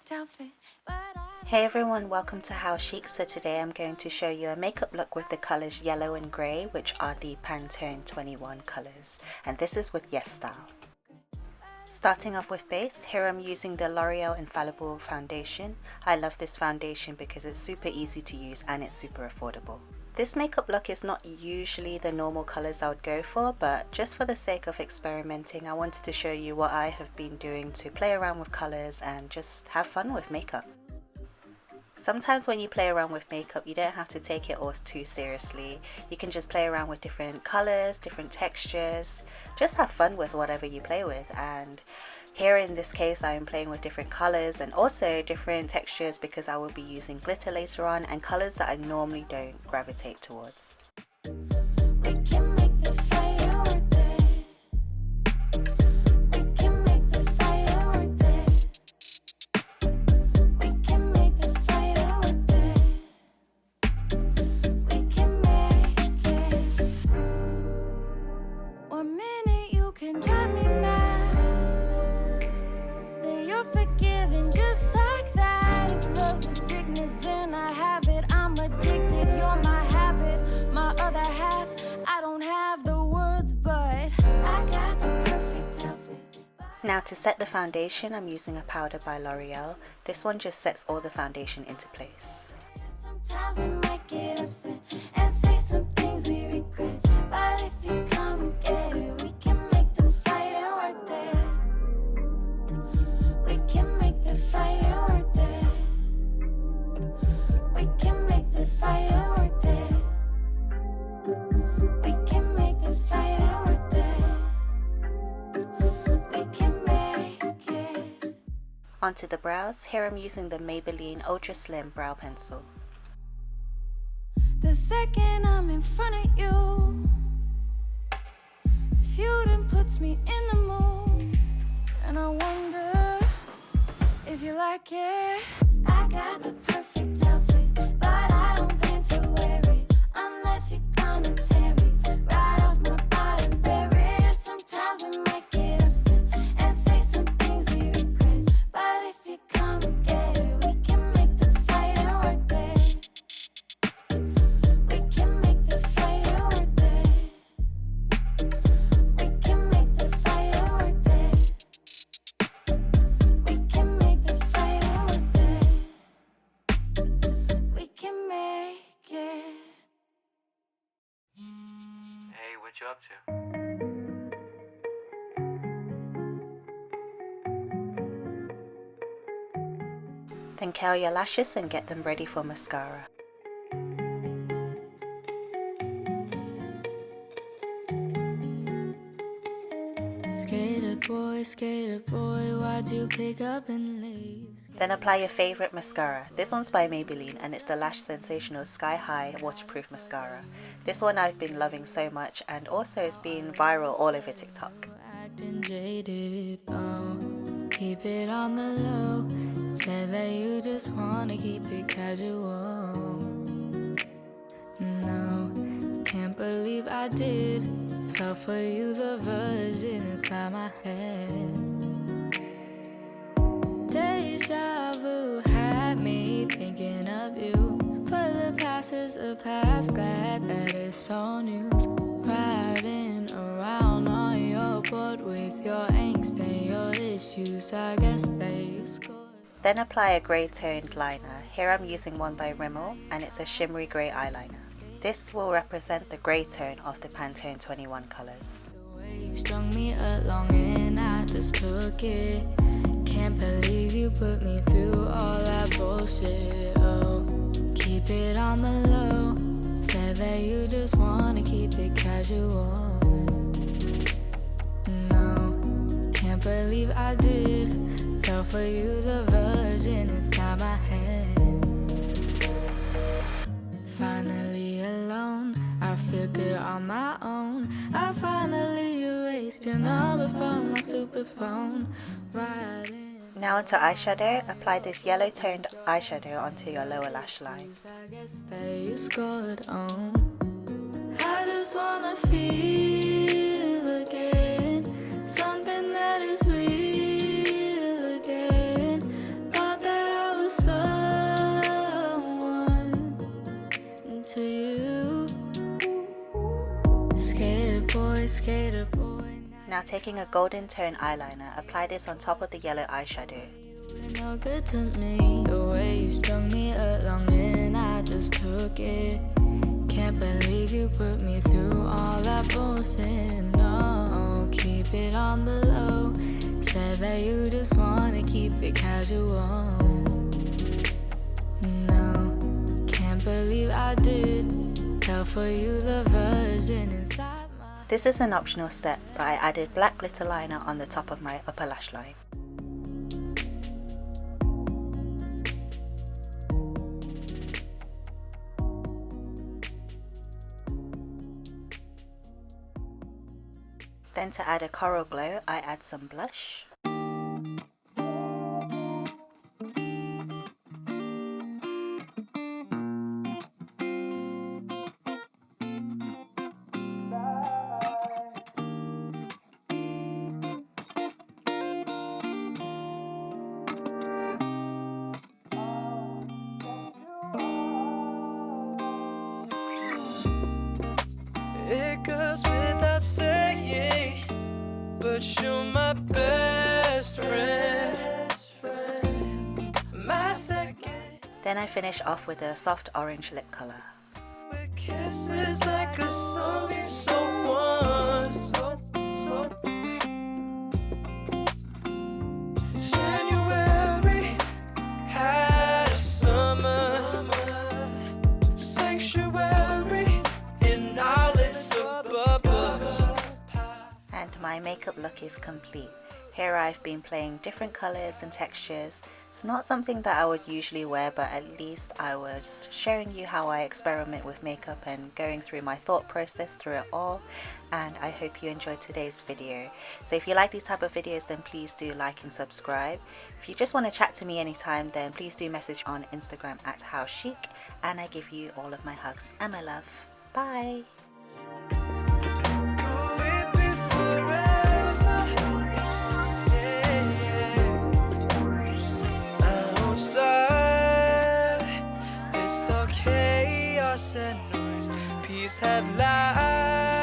perfect outfit, but Hey everyone, welcome to Hau Chic. So today I'm going to show you a makeup look with the colours yellow and grey, which are the Pantone21 colours, and this is with YesStyle. Starting off with base, here I'm using the L'Oreal Infallible foundation. I love this foundation because it's super easy to use and it's super affordable. This makeup look is not usually the normal colours I would go for, but just for the sake of experimenting, I wanted to show you what I have been doing to play around with colours and just have fun with makeup. Sometimes when you play around with makeup, you don't have to take it all too seriously. You can just play around with different colours, different textures, just have fun with whatever you play with. And here in this case, I am playing with different colours and also different textures because I will be using glitter later on and colours that I normally don't gravitate towards. we can make the fire worth it. We can make the fire worth it. We can make the fire worth it. We can make it. 1 minute you can drive me mad, then you're forgiven just like that. If love's a sickness, then I have it. I'm addicted, you're my habit. My other half, I don't have the words, but I got the perfect outfit. Now to set the foundation, I'm using a powder by L'Oreal. This one just sets all the foundation into place. Sometimes we might get upset and say some things we regret, but if you come and get it, we can make the fight worth it. We can make the fight worth it. We can make the fight worth it. We can make the fight worth it. We can make it. Onto the brows, here I'm using the Maybelline Ultra Slim Brow Pencil. The second I'm in front of you, feuding puts me in the mood, and I wonder if you like it. I got the perfect outfit, but I don't plan to wear it unless you're gonna tear it right off my body and bury it. Sometimes we might get upset and say some things we regret, but if you come and get it, we can make the fight worth it. We can make the fight worth it. We can make the fight worth it. We can make the fight worth it. We can make it. Hey, what you up to? Then curl your lashes and get them ready for mascara. Skater boy, why'd you pick up and leave? Then apply your favourite mascara. This one's by Maybelline and it's the Lash Sensational Sky High Waterproof Mascara. This one I've been loving so much and also it's been viral all over TikTok. Acting jaded, oh, keep it on the low. Say that you just wanna keep it casual. No, can't believe I did. Fell for you, the virgin inside my head. Deja vu had me thinking of you, but the past is the past. Glad that it's all news. Riding around on your board with your angst and your issues. I guess they scored. Then apply a grey toned liner. Here I'm using one by Rimmel and it's a shimmery grey eyeliner. This will represent the grey tone of the Pantone21 colours. The way you strung me along and I just took it. Can't believe you put me through all that bullshit. Oh, keep it on the low. Said that you just wanna keep it casual. No, can't believe I did. Fell for you, the virgin inside my head. Finally alone, I feel good on my own. I finally erased your number from my super phone. Riding. Now onto eyeshadow, apply this yellow toned eyeshadow onto your lower lash line. I guess they scored on. I just wanna feel again something that is real again. Thought that Now taking a golden tone eyeliner, apply this on top of the yellow eyeshadow. No good to me. The way you strung me along and I just took it. Can't believe you put me through all that bullshit. No, keep it on the low. Said that you just wanna keep it casual. No, can't believe I did. Fell for you the version inside my... This is an optional step, but I added black glitter liner on the top of my upper lash line. Then to add a coral glow, I add some blush. It goes without saying, but you're my best friend. My second. Then I finish off with a soft orange lip color. With kisses like a song in someone. January had a summer. Sanctuary in our little bubbles. And my makeup look is complete. Here I've been playing different colors and textures. It's not something that I would usually wear, but at least I was showing you how I experiment with makeup and going through my thought process through it all. And I hope you enjoyed today's video. So if you like these type of videos, then please do like and subscribe. If you just want to chat to me anytime, then please do message on Instagram at Hau Chic, and I give you all of my hugs and my love. Bye! And noise, peace had lied.